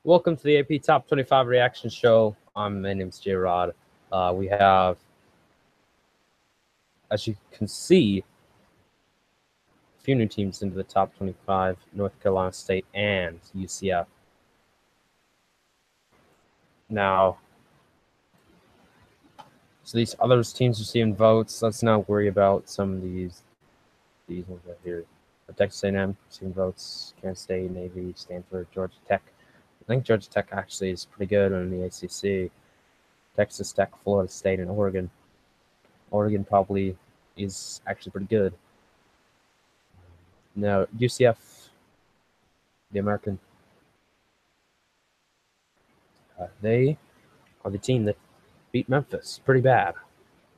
Welcome to the AP Top 25 Reaction Show. My name's J-Rod. We have, as you can see, a few new teams into the top 25, North Carolina State and UCF. Now, so these other teams receiving votes. Let's not worry about some of these ones right here. Texas A&M receiving votes, Kansas State, Navy, Stanford, Georgia Tech. I think Georgia Tech actually is pretty good in the ACC. Texas Tech, Florida State, and Oregon. Oregon probably is actually pretty good. Now, UCF, the American, they are the team that beat Memphis pretty bad.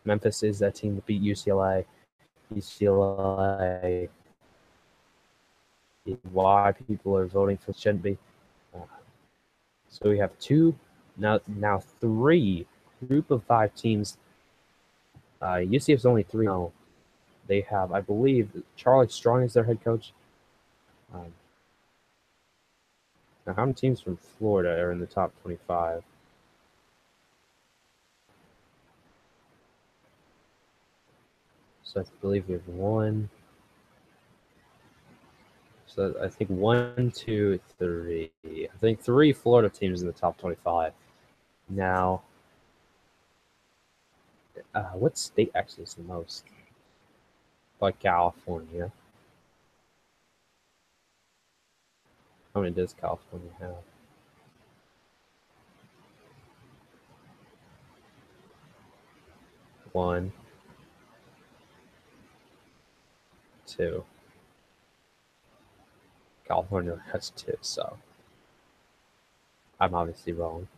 Memphis is that team that beat UCLA. UCLA, why people are voting for shouldn't be. So we have now three group of 5 teams. UCF's only 3-0. They have, I believe, Charlie Strong is their head coach. Now, how many teams from Florida are in the top 25? So I believe we have 1. So I think 1, 2, 3. I think 3 Florida teams in the top 25. Now, what state actually is the most? Like California. How many does California have? One, 2. California has 2, so I'm obviously wrong.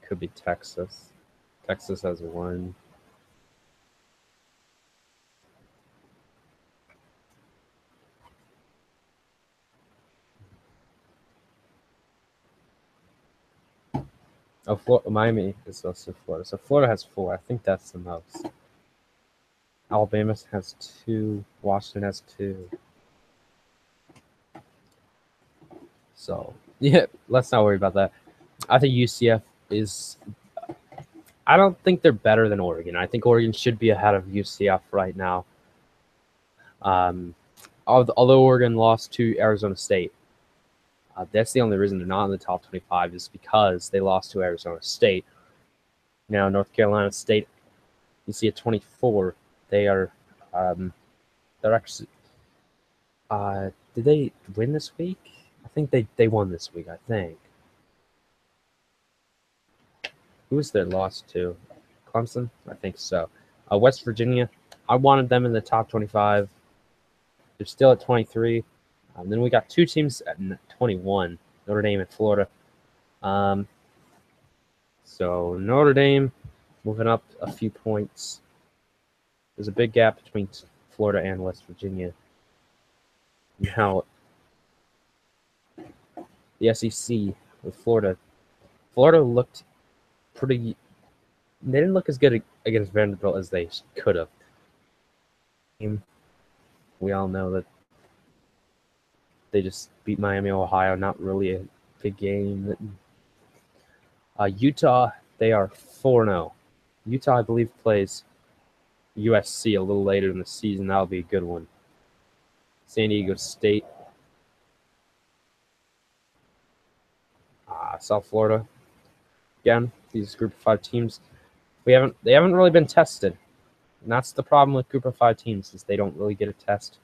Could be Texas. Texas has 1. Oh, Miami is also Florida. So Florida has 4. I think that's the most. Alabama has 2. Washington has 2. So, yeah, let's not worry about that. I think UCF is... I don't think they're better than Oregon. I think Oregon should be ahead of UCF right now. Although Oregon lost to Arizona State. That's the only reason they're not in the top 25 is because they lost to Arizona State. Now, North Carolina State, you see at 24, they are, they're actually, did they win this week? I think they won this week, I think. Who was their loss to? Clemson? I think so. West Virginia, I wanted them in the top 25. They're still at 23. Then we got 2 teams at 21, Notre Dame and Florida. So Notre Dame moving up a few points. There's a big gap between Florida and West Virginia. Now, the SEC with Florida. Florida looked pretty... They didn't look as good against Vanderbilt as they could have. We all know that they just beat Miami, Ohio. Not really a big game. Utah, they are 4-0. Utah, I believe, plays USC a little later in the season. That'll be a good one. San Diego State, South Florida. Again, these group of 5 teams, they haven't really been tested. And that's the problem with group of 5 teams, is they don't really get a test.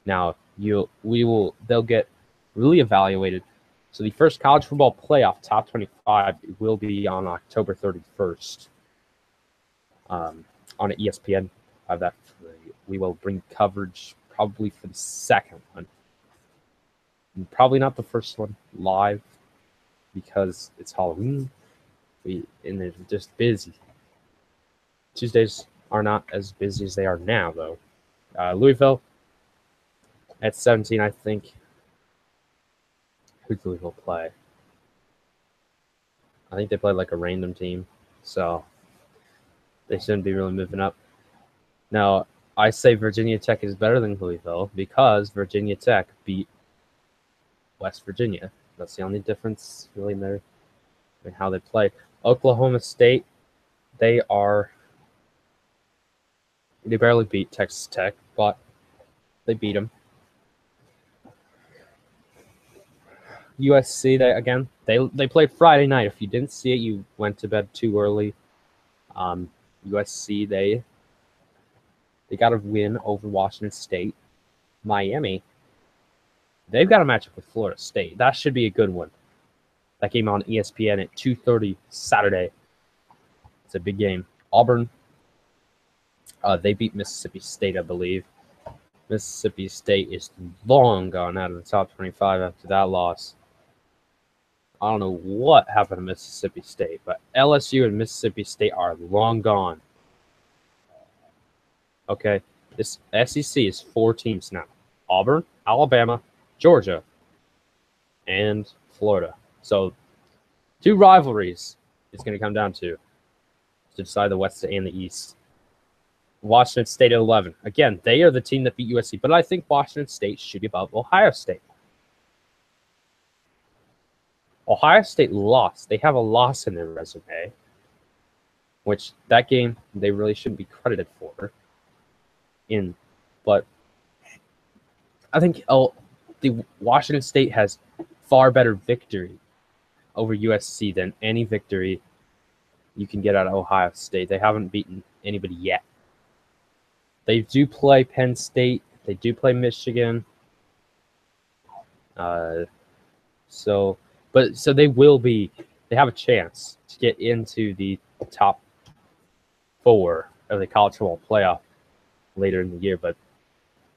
Now, they'll get really evaluated. So the first college football playoff top 25 will be on October 31st. On ESPN. We will bring coverage probably for the second one. And probably not the first one live because it's Halloween. And they're just busy. Tuesdays are not as busy as they are now, though. Louisville at 17, I think. Who did Louisville play? I think they played like a random team. so they shouldn't be really moving up. Now, I say Virginia Tech is better than Louisville because Virginia Tech beat West Virginia. That's the only difference really in there in how they play. Oklahoma State, they barely beat Texas Tech, but they beat them. USC, they played Friday night. If you didn't see it, you went to bed too early. USC, they got a win over Washington State. Miami, they've got a matchup with Florida State. That should be a good one. That game on ESPN at 2:30 Saturday. It's a big game. Auburn, they beat Mississippi State, I believe. Mississippi State is long gone out of the top 25 after that loss. I don't know what happened to Mississippi State, but LSU and Mississippi State are long gone. Okay, this SEC is 4 teams now. Auburn, Alabama, Georgia, and Florida. So 2 rivalries is going to come down to decide the West and the East. Washington State at 11. Again, they are the team that beat USC, but I think Washington State should be above Ohio State. Ohio State lost. They have a loss in their resume, which that game they really shouldn't be credited for. But I think the Washington State has far better victory over USC than any victory you can get out of Ohio State. They haven't beaten anybody yet. They do play Penn State. They do play Michigan. So they will be. They have a chance to get into the top 4 of the college football playoff later in the year. But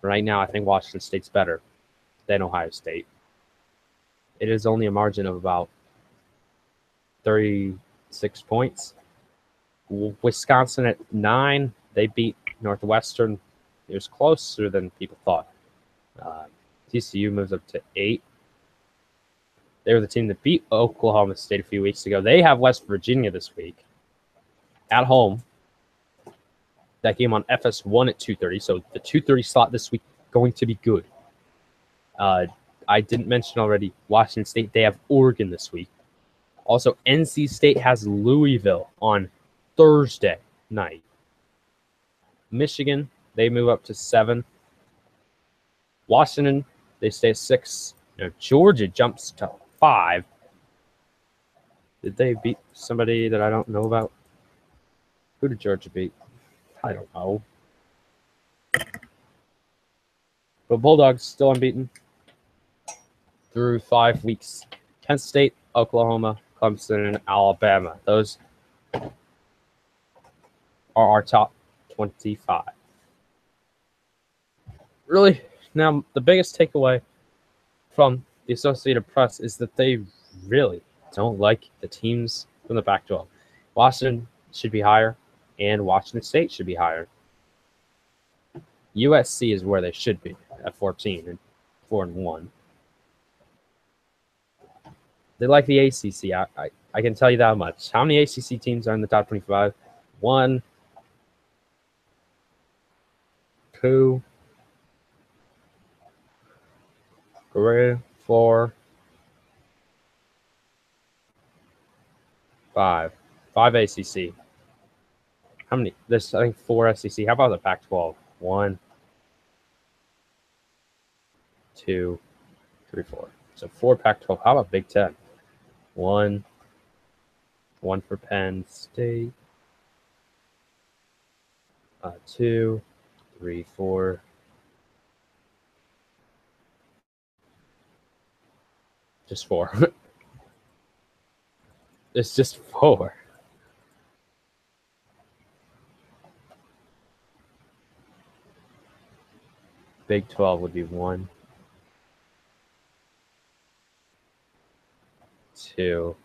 right now, I think Washington State's better than Ohio State. It is only a margin of about 36 points. Wisconsin at 9. They beat Northwestern. It was closer than people thought. TCU moves up to 8. They were the team that beat Oklahoma State a few weeks ago. They have West Virginia this week at home. That game on FS1 at 2:30. So the 2:30 slot this week going to be good. I didn't mention already Washington State. They have Oregon this week. Also, NC State has Louisville on Thursday night. Michigan, they move up to 7. Washington, they stay at 6. Georgia jumps to 5. Did they beat somebody that I don't know about? Who did Georgia beat? I don't know. But Bulldogs still unbeaten through 5 weeks. Penn State, Oklahoma, Clemson, and Alabama. Those are our top 25. Really, now the biggest takeaway from the Associated Press is that they really don't like the teams from the Pac-12. Washington should be higher, and Washington State should be higher. USC is where they should be at 14 and 4-1. They like the ACC. I can tell you that much. How many ACC teams are in the top 25? 1, 2, 3, 4, 5. 5 ACC. How many? There's, I think, 4 SEC. How about the Pac-12? 1, 2, 3, 4. So 4 Pac-12. How about Big Ten? 1 for Penn State. 2, 3, 4. Just 4. It's just 4. Big 12 would be 1, 2,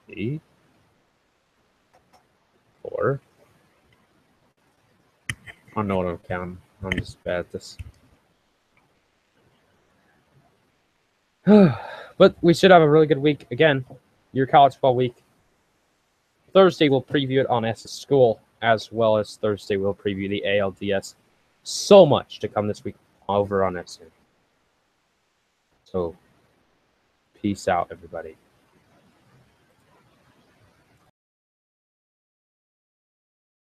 3, 4. I don't know what I'm counting. I'm just bad at this. But we should have a really good week. Again, your college football week. Thursday, we'll preview it on SS School, as well as Thursday, we'll preview the ALDS. So much to come this week over on SN. So, peace out, everybody.